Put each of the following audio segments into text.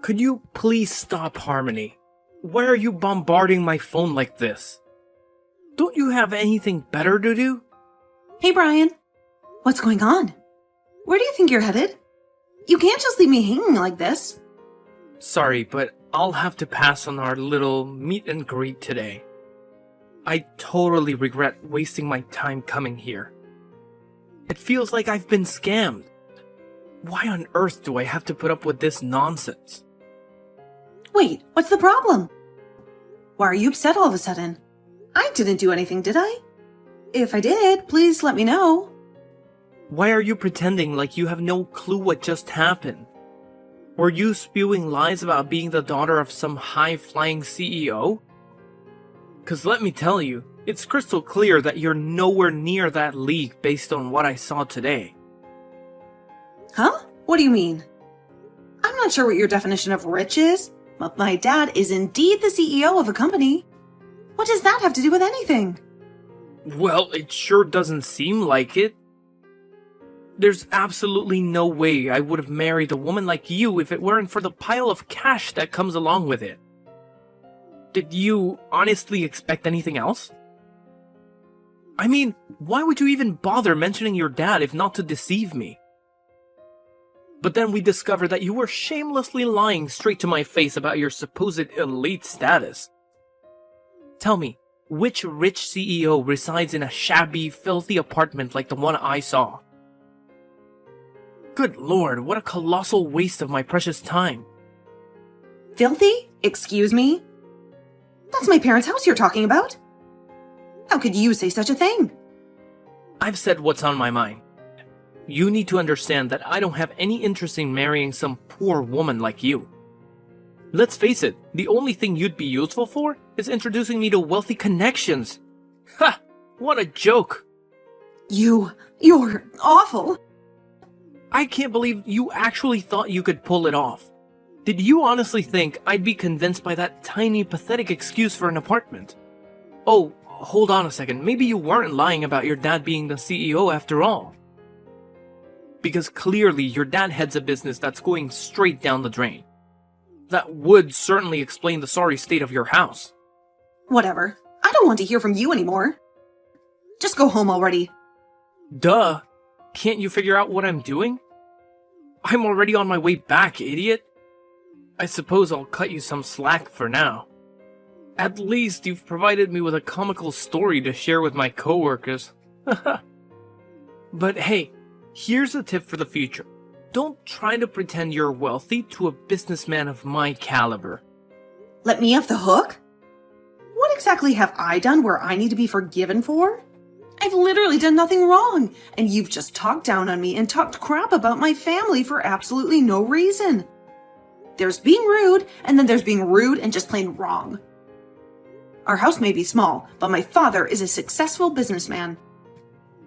Could you please stop, Harmony? Why are you bombarding my phone like this? Don't you have anything better to do? Hey, Brian. What's going on? Where do you think you're headed? You can't just leave me hanging like this. Sorry, but I'll have to pass on our little meet and greet today. I totally regret wasting my time coming here. It feels like I've been scammed. Why on earth do I have to put up with this nonsense? Wait, what's the problem? Why are you upset all of a sudden? I didn't do anything, did I? If I did, please let me know. Why are you pretending like you have no clue what just happened? Were you spewing lies about being the daughter of some high-flying CEO? 'Cause let me tell you, it's crystal clear that you're nowhere near that league based on what I saw today. Huh? What do you mean? I'm not sure what your definition of rich is, but my dad is indeed the CEO of a company. What does that have to do with anything? Well, it sure doesn't seem like it. There's absolutely no way I would have married a woman like you if it weren't for the pile of cash that comes along with it. Did you honestly expect anything else? I mean, why would you even bother mentioning your dad if not to deceive me? But then we discovered that you were shamelessly lying straight to my face about your supposed elite status. Tell me, which rich CEO resides in a shabby, filthy apartment like the one I saw? Good lord, what a colossal waste of my precious time. Filthy? Excuse me? That's my parents' house you're talking about. How could you say such a thing? I've said what's on my mind. You need to understand that I don't have any interest in marrying some poor woman like you. Let's face it, the only thing you'd be useful for is introducing me to wealthy connections. Ha! What a joke! You're awful. I can't believe you actually thought you could pull it off. Did you honestly think I'd be convinced by that tiny, pathetic excuse for an apartment? Oh, hold on a second, maybe you weren't lying about your dad being the CEO after all. Because clearly your dad heads a business that's going straight down the drain. That would certainly explain the sorry state of your house. Whatever. I don't want to hear from you anymore. Just go home already. Duh. Can't you figure out what I'm doing? I'm already on my way back, idiot. I suppose I'll cut you some slack for now. At least you've provided me with a comical story to share with my coworkers. But hey, here's a tip for the future. Don't try to pretend you're wealthy to a businessman of my caliber. Let me off the hook? What exactly have I done where I need to be forgiven for? I've literally done nothing wrong, and you've just talked down on me and talked crap about my family for absolutely no reason. There's being rude, and then there's being rude and just plain wrong. Our house may be small, but my father is a successful businessman.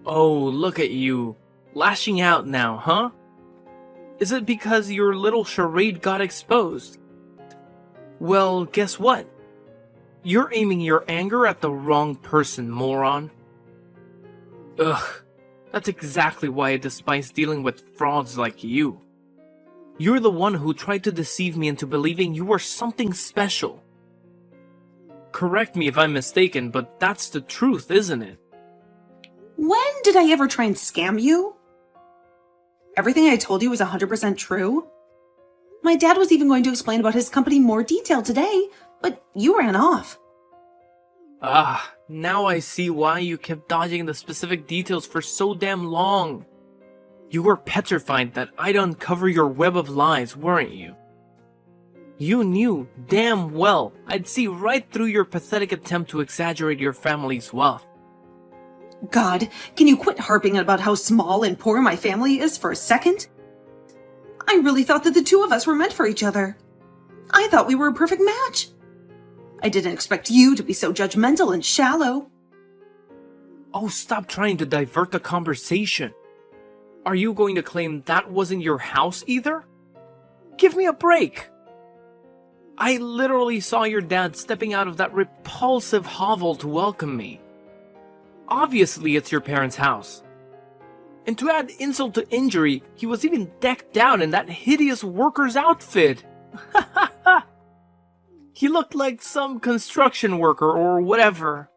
Oh, look at you. Lashing out now, huh? Is it because your little charade got exposed? Well, guess what? You're aiming your anger at the wrong person, moron. Ugh, that's exactly why I despise dealing with frauds like you. You're the one who tried to deceive me into believing you were something special. Correct me if I'm mistaken, but that's the truth, isn't it? When did I ever try and scam you? Everything I told you was 100% true. My dad was even going to explain about his company in more detail today, but you ran off. Ah, now I see why you kept dodging the specific details for so damn long. You were petrified that I'd uncover your web of lies, weren't you? You knew damn well I'd see right through your pathetic attempt to exaggerate your family's wealth. God, can you quit harping about how small and poor my family is for a second? I really thought that the two of us were meant for each other. I thought we were a perfect match. I didn't expect you to be so judgmental and shallow. Oh, stop trying to divert the conversation. Are you going to claim that wasn't your house either? Give me a break. I literally saw your dad stepping out of that repulsive hovel to welcome me. Obviously, it's your parents' house. And to add insult to injury, he was even decked out in that hideous worker's outfit. He looked like some construction worker or whatever.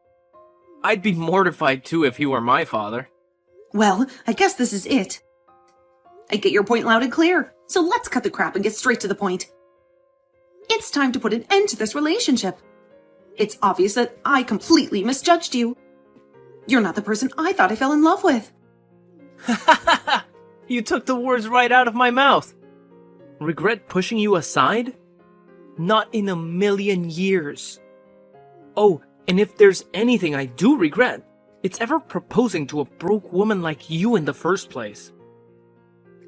I'd be mortified too if he were my father. Well, I guess this is it. I get your point loud and clear, so let's cut the crap and get straight to the point. It's time to put an end to this relationship. It's obvious that I completely misjudged you. You're not the person I thought I fell in love with. You took the words right out of my mouth. Regret pushing you aside? Not in a million years. Oh, and if there's anything I do regret, it's ever proposing to a broke woman like you in the first place.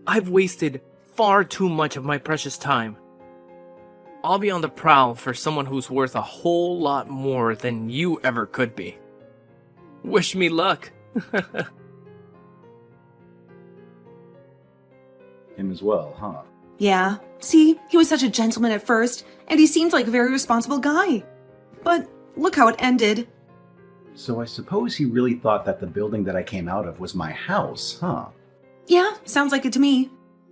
I've wasted far too much of my precious time. I'll be on the prowl for someone who's worth a whole lot more than you ever could be. Wish me luck. Him as well, huh? Yeah, see, he was such a gentleman at first, and he seemed like a very responsible guy. But look how it ended. So I suppose he really thought that the building that I came out of was my house, huh? Yeah, sounds like it to me.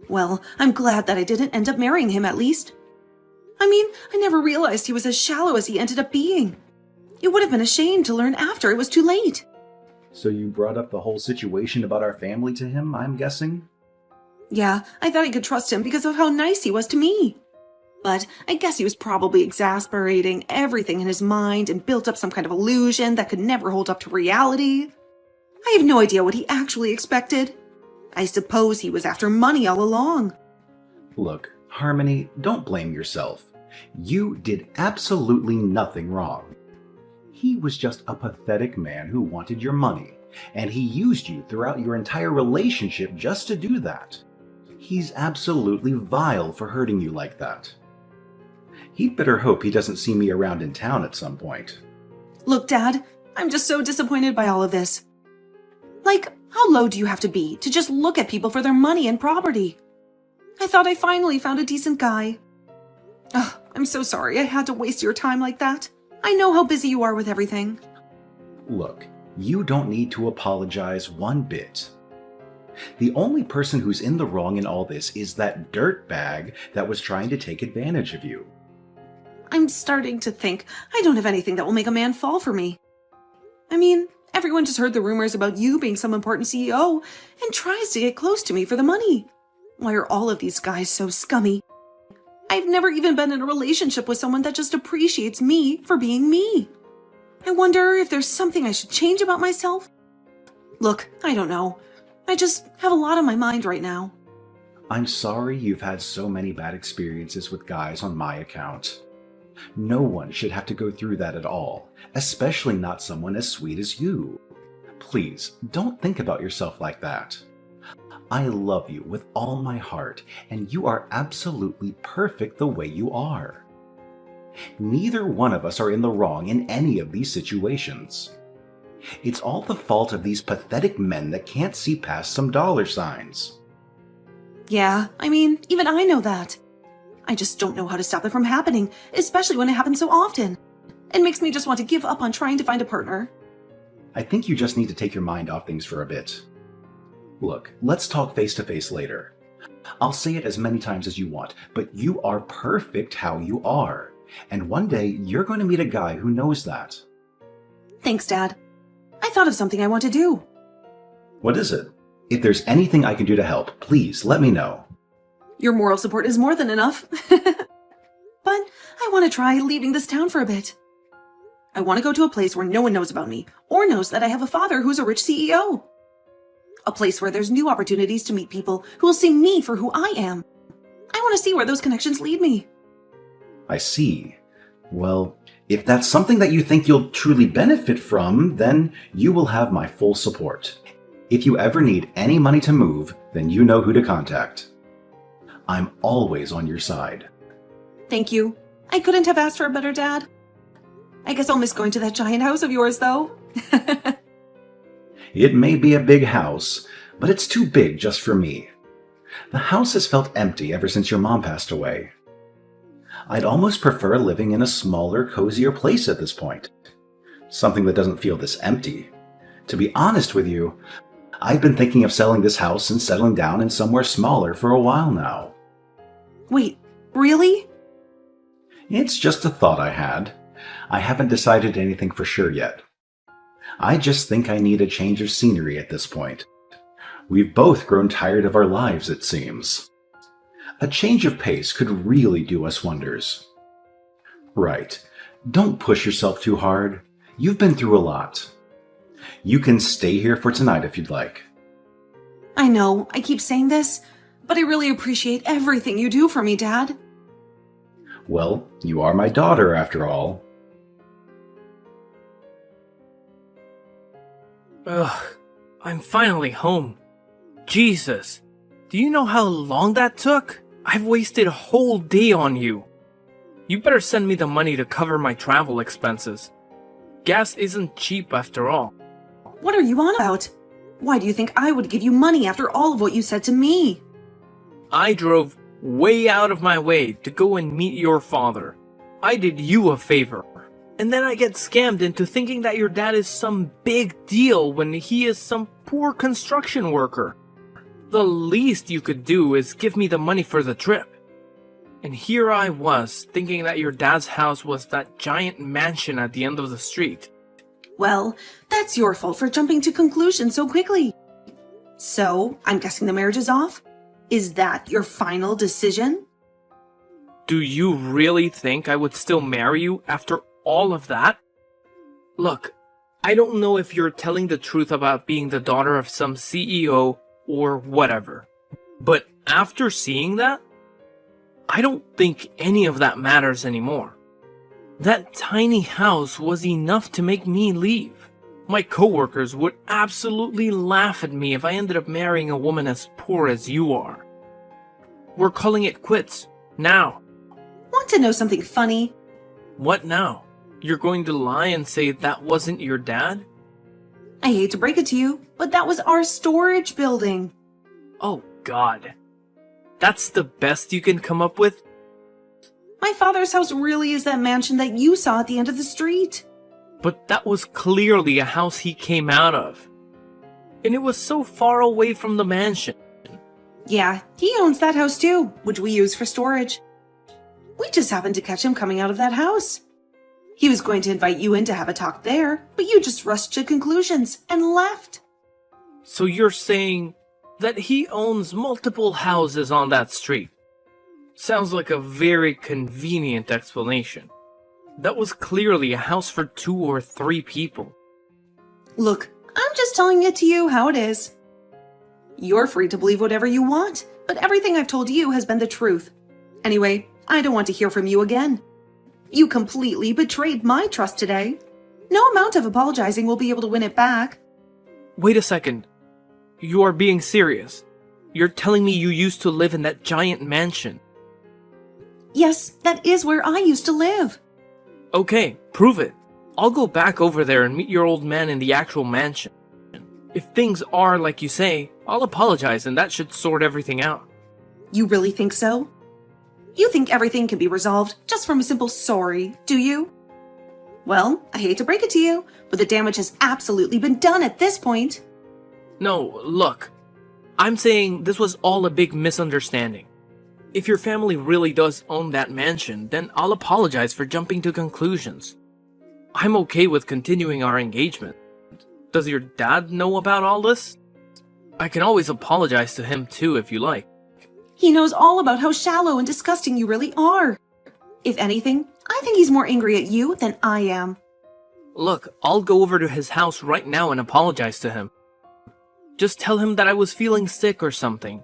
Well, I'm glad that I didn't end up marrying him at least. I mean, I never realized he was as shallow as he ended up being. It would have been a shame to learn after it was too late. So you brought up the whole situation about our family to him, I'm guessing? Yeah, I thought I could trust him because of how nice he was to me. But I guess he was probably exasperating everything in his mind and built up some kind of illusion that could never hold up to reality. I have no idea what he actually expected. I suppose he was after money all along. Look, Harmony, don't blame yourself. You did absolutely nothing wrong. He was just a pathetic man who wanted your money, and he used you throughout your entire relationship just to do that. He's absolutely vile for hurting you like that. He'd better hope he doesn't see me around in town at some point. Look, Dad, I'm just so disappointed by all of this. Like, how low do you have to be to just look at people for their money and property? I thought I finally found a decent guy. Ugh, I'm so sorry I had to waste your time like that. I know how busy you are with everything. Look, you don't need to apologize one bit. The only person who's in the wrong in all this is that dirtbag that was trying to take advantage of you. I'm starting to think I don't have anything that will make a man fall for me. I mean, everyone just heard the rumors about you being some important CEO and tries to get close to me for the money. Why are all of these guys so scummy? I've never even been in a relationship with someone that just appreciates me for being me. I wonder if there's something I should change about myself. Look, I don't know. I just have a lot on my mind right now. I'm sorry you've had so many bad experiences with guys on my account. No one should have to go through that at all, especially not someone as sweet as you. Please, don't think about yourself like that. I love you with all my heart, and you are absolutely perfect the way you are. Neither one of us are in the wrong in any of these situations. It's all the fault of these pathetic men that can't see past some dollar signs. Yeah, I mean, even I know that. I just don't know how to stop it from happening, especially when it happens so often. It makes me just want to give up on trying to find a partner. I think you just need to take your mind off things for a bit. Look, let's talk face to face later. I'll say it as many times as you want, but you are perfect how you are. And one day you're going to meet a guy who knows that. Thanks, Dad. I thought of something I want to do. What is it? If there's anything I can do to help, please let me know. Your moral support is more than enough. But I want to try leaving this town for a bit. I want to go to a place where no one knows about me, or knows that I have a father who's a rich CEO. A place where there's new opportunities to meet people who will see me for who I am. I want to see where those connections lead me. I see. Well, if that's something that you think you'll truly benefit from, then you will have my full support. If you ever need any money to move, then you know who to contact. I'm always on your side. Thank you. I couldn't have asked for a better dad. I guess I'll miss going to that giant house of yours, though. It may be a big house, but it's too big just for me. The house has felt empty ever since your mom passed away. I'd almost prefer living in a smaller, cozier place at this point. Something that doesn't feel this empty. To be honest with you, I've been thinking of selling this house and settling down in somewhere smaller for a while now. Wait, really? It's just a thought I had. I haven't decided anything for sure yet. I just think I need a change of scenery at this point. We've both grown tired of our lives, it seems. A change of pace could really do us wonders. Right. Don't push yourself too hard. You've been through a lot. You can stay here for tonight if you'd like. I know, I keep saying this, but I really appreciate everything you do for me, Dad. Well, you are my daughter after all. Ugh, I'm finally home. Jesus, do you know how long that took? I've wasted a whole day on you. You better send me the money to cover my travel expenses. Gas isn't cheap after all. What are you on about? Why do you think I would give you money after all of what you said to me? I drove way out of my way to go and meet your father. I did you a favor. And then I get scammed into thinking that your dad is some big deal when he is some poor construction worker. The least you could do is give me the money for the trip. And here I was, thinking that your dad's house was that giant mansion at the end of the street. Well, that's your fault for jumping to conclusions so quickly. So, I'm guessing the marriage is off? Is that your final decision? Do you really think I would still marry you after all of that? Look, I don't know if you're telling the truth about being the daughter of some CEO or whatever, but after seeing that, I don't think any of that matters anymore. That tiny house was enough to make me leave. My coworkers would absolutely laugh at me if I ended up marrying a woman as poor as you are. We're calling it quits, now. Want to know something funny? What now? You're going to lie and say that wasn't your dad? I hate to break it to you, but that was our storage building. Oh God. That's the best you can come up with? My father's house really is that mansion that you saw at the end of the street. But that was clearly a house he came out of. And it was so far away from the mansion. Yeah, he owns that house too, which we use for storage. We just happened to catch him coming out of that house. He was going to invite you in to have a talk there, but you just rushed to conclusions and left. So you're saying that he owns multiple houses on that street? Sounds like a very convenient explanation. That was clearly a house for 2 or 3 people. Look, I'm just telling it to you how it is. You're free to believe whatever you want, but everything I've told you has been the truth. Anyway, I don't want to hear from you again. You completely betrayed my trust today. No amount of apologizing will be able to win it back. Wait a second. You are being serious. You're telling me you used to live in that giant mansion. Yes, that is where I used to live. Okay, prove it. I'll go back over there and meet your old man in the actual mansion. If things are like you say, I'll apologize and that should sort everything out. You really think so? You think everything can be resolved just from a simple sorry, do you? Well, I hate to break it to you, but the damage has absolutely been done at this point. No, look. I'm saying this was all a big misunderstanding. If your family really does own that mansion, then I'll apologize for jumping to conclusions. I'm okay with continuing our engagement. Does your dad know about all this? I can always apologize to him too if you like. He knows all about how shallow and disgusting you really are. If anything, I think he's more angry at you than I am. Look, I'll go over to his house right now and apologize to him. Just tell him that I was feeling sick or something.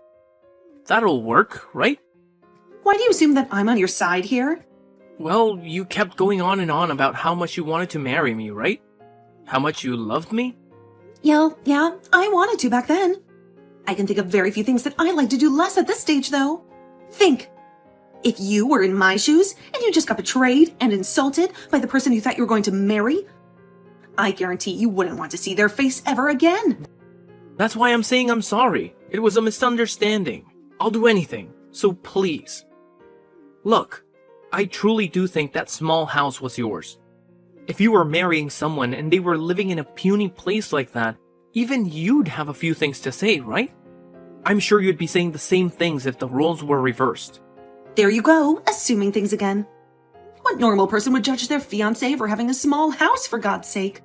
That'll work, right? Why do you assume that I'm on your side here? Well, you kept going on and on about how much you wanted to marry me, right? How much you loved me? Yeah, I wanted to back then. I can think of very few things that I'd like to do less at this stage, though. Think. If you were in my shoes and you just got betrayed and insulted by the person you thought you were going to marry, I guarantee you wouldn't want to see their face ever again. That's why I'm saying I'm sorry. It was a misunderstanding. I'll do anything, so please. Look, I truly do think that small house was yours. If you were marrying someone and they were living in a puny place like that, even you'd have a few things to say, right? I'm sure you'd be saying the same things if the roles were reversed. There you go, assuming things again. What normal person would judge their fiancé for having a small house, for God's sake?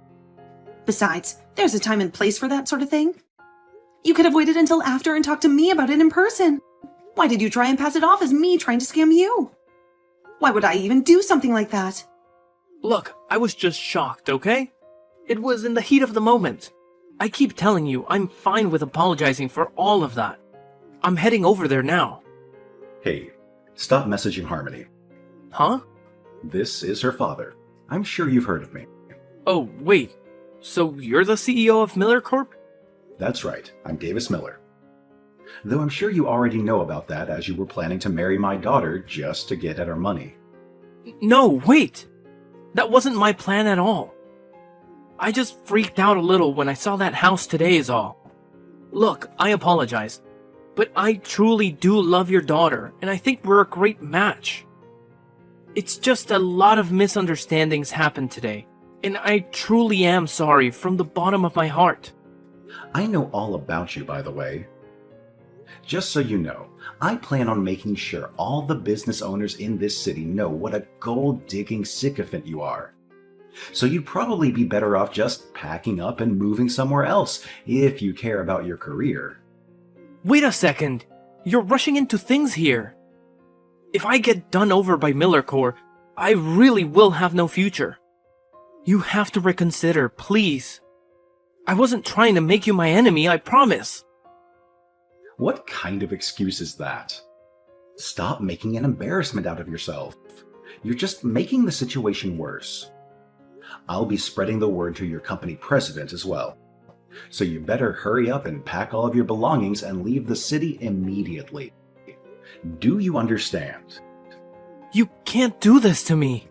Besides, there's a time and place for that sort of thing. You could have waited until after and talked to me about it in person. Why did you try and pass it off as me trying to scam you? Why would I even do something like that? Look, I was just shocked, okay? It was in the heat of the moment. I keep telling you, I'm fine with apologizing for all of that. I'm heading over there now. Hey, stop messaging Harmony. Huh? This is her father. I'm sure you've heard of me. Oh, wait. So you're the CEO of Miller Corp? That's right, I'm Davis Miller. Though I'm sure you already know about that, as you were planning to marry my daughter just to get at our money. No, wait! That wasn't my plan at all. I just freaked out a little when I saw that house today is all. Look, I apologize, but I truly do love your daughter, and I think we're a great match. It's just a lot of misunderstandings happened today, and I truly am sorry from the bottom of my heart. I know all about you, by the way. Just so you know, I plan on making sure all the business owners in this city know what a gold-digging sycophant you are. So you'd probably be better off just packing up and moving somewhere else if you care about your career. Wait a second, you're rushing into things here. If I get done over by Miller Corp, I really will have no future. You have to reconsider, please. I wasn't trying to make you my enemy, I promise. What kind of excuse is that? Stop making an embarrassment out of yourself. You're just making the situation worse. I'll be spreading the word to your company president as well. So you better hurry up and pack all of your belongings and leave the city immediately. Do you understand? You can't do this to me.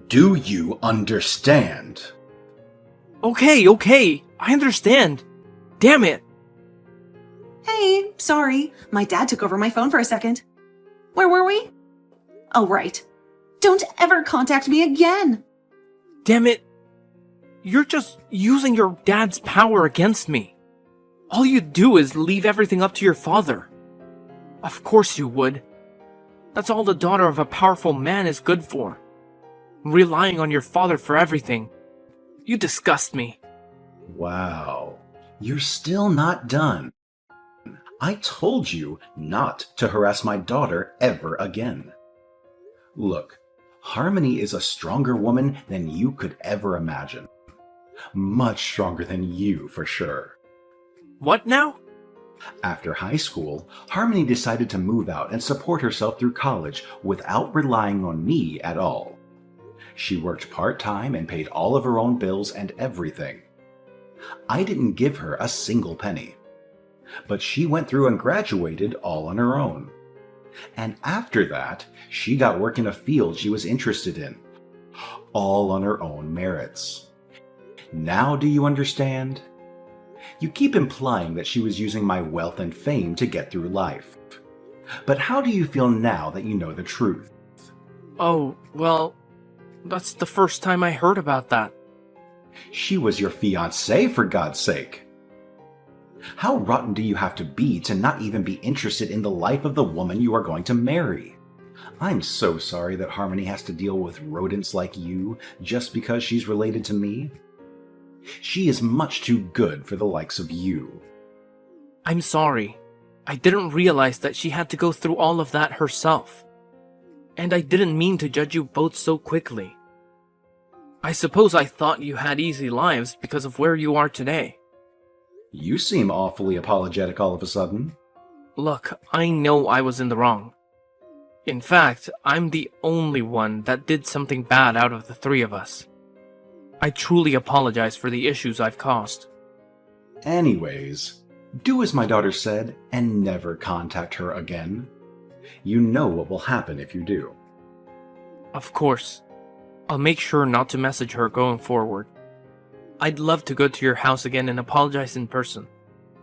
Do you understand? Okay, I understand. Damn it. Hey, sorry. My dad took over my phone for a second. Where were we? Oh, right. Don't ever contact me again. Damn it. You're just using your dad's power against me. All you do is leave everything up to your father. Of course you would. That's all the daughter of a powerful man is good for. Relying on your father for everything. You disgust me. Wow. You're still not done. I told you not to harass my daughter ever again. Look, Harmony is a stronger woman than you could ever imagine. Much stronger than you, for sure. What now? After high school, Harmony decided to move out and support herself through college without relying on me at all. She worked part-time and paid all of her own bills and everything. I didn't give her a single penny. But she went through and graduated all on her own. And after that, she got work in a field she was interested in, all on her own merits. Now do you understand? You keep implying that she was using my wealth and fame to get through life. But how do you feel now that you know the truth? Oh, well, that's the first time I heard about that. She was your fiancé, for God's sake. How rotten do you have to be to not even be interested in the life of the woman you are going to marry? I'm so sorry that Harmony has to deal with rodents like you just because she's related to me. She is much too good for the likes of you. I'm sorry. I didn't realize that she had to go through all of that herself. And I didn't mean to judge you both so quickly. I suppose I thought you had easy lives because of where you are today. You seem awfully apologetic all of a sudden. Look, I know I was in the wrong. In fact, I'm the only one that did something bad out of the three of us. I truly apologize for the issues I've caused. Anyways, do as my daughter said and never contact her again. You know what will happen if you do. Of course. I'll make sure not to message her going forward. I'd love to go to your house again and apologize in person,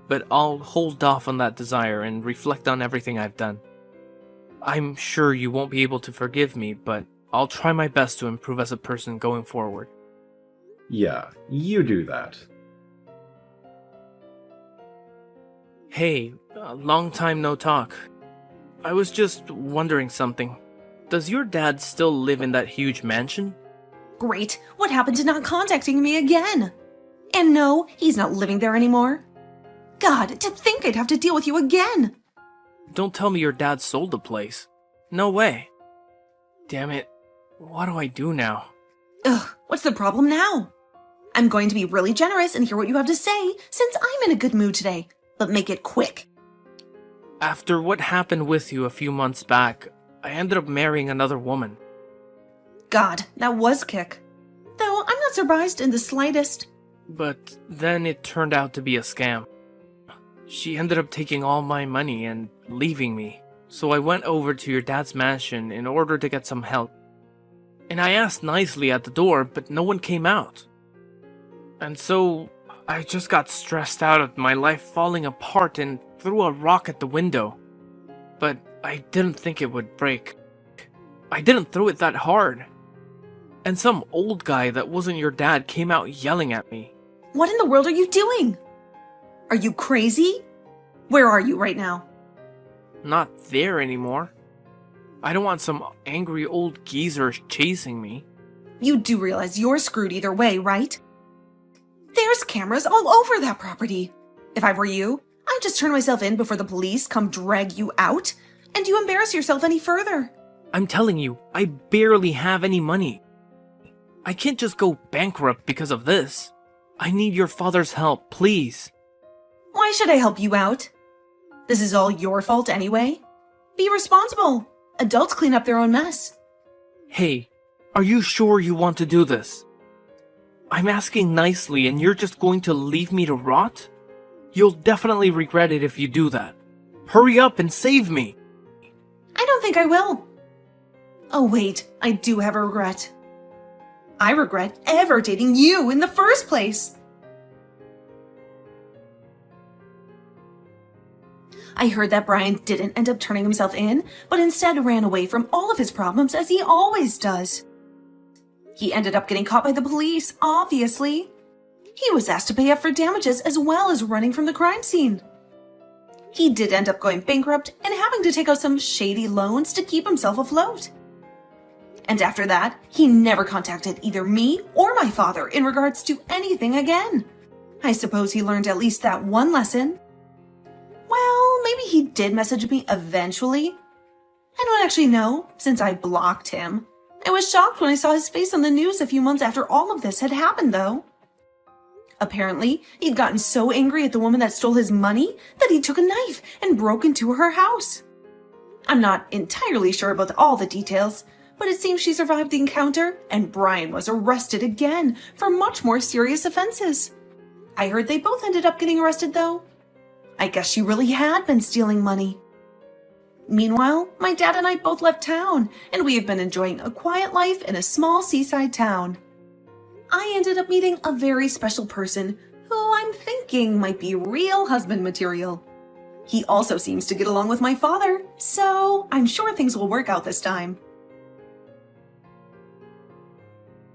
but I'll hold off on that desire and reflect on everything I've done. I'm sure you won't be able to forgive me, but I'll try my best to improve as a person going forward. Yeah, you do that. Hey, long time no talk. I was just wondering something. Does your dad still live in that huge mansion? Great. What happened to not contacting me again? And no, he's not living there anymore. God, to think I'd have to deal with you again. Don't tell me your dad sold the place. No way. Damn it. What do I do now? Ugh, what's the problem now? I'm going to be really generous and hear what you have to say, since I'm in a good mood today. But make it quick. After what happened with you a few months back, I ended up marrying another woman. God, that was kick. Though I'm not surprised in the slightest. But then it turned out to be a scam. She ended up taking all my money and leaving me. So I went over to your dad's mansion in order to get some help. And I asked nicely at the door, but no one came out. And so I just got stressed out at my life falling apart and threw a rock at the window. But I didn't think it would break. I didn't throw it that hard. And some old guy that wasn't your dad came out yelling at me. What in the world are you doing? Are you crazy? Where are you right now? Not there anymore. I don't want some angry old geezer chasing me. You do realize you're screwed either way, right? There's cameras all over that property. If I were you, I'd just turn myself in before the police come drag you out, and you embarrass yourself any further. I'm telling you, I barely have any money. I can't just go bankrupt because of this. I need your father's help, please. Why should I help you out? This is all your fault anyway. Be responsible. Adults clean up their own mess. Hey, are you sure you want to do this? I'm asking nicely and you're just going to leave me to rot? You'll definitely regret it if you do that. Hurry up and save me. I don't think I will. Oh wait, I do have a regret. I regret ever dating you in the first place. I heard that Brian didn't end up turning himself in, but instead ran away from all of his problems as he always does. He ended up getting caught by the police, obviously. He was asked to pay up for damages as well as running from the crime scene. He did end up going bankrupt and having to take out some shady loans to keep himself afloat. And after that, he never contacted either me or my father in regards to anything again. I suppose he learned at least that one lesson. Well, maybe he did message me eventually. I don't actually know, since I blocked him. I was shocked when I saw his face on the news a few months after all of this had happened, though. Apparently, he'd gotten so angry at the woman that stole his money that he took a knife and broke into her house. I'm not entirely sure about all the details, but it seems she survived the encounter, and Brian was arrested again for much more serious offenses. I heard they both ended up getting arrested, though. I guess she really had been stealing money. Meanwhile, my dad and I both left town, and we have been enjoying a quiet life in a small seaside town. I ended up meeting a very special person who I'm thinking might be real husband material. He also seems to get along with my father, so I'm sure things will work out this time.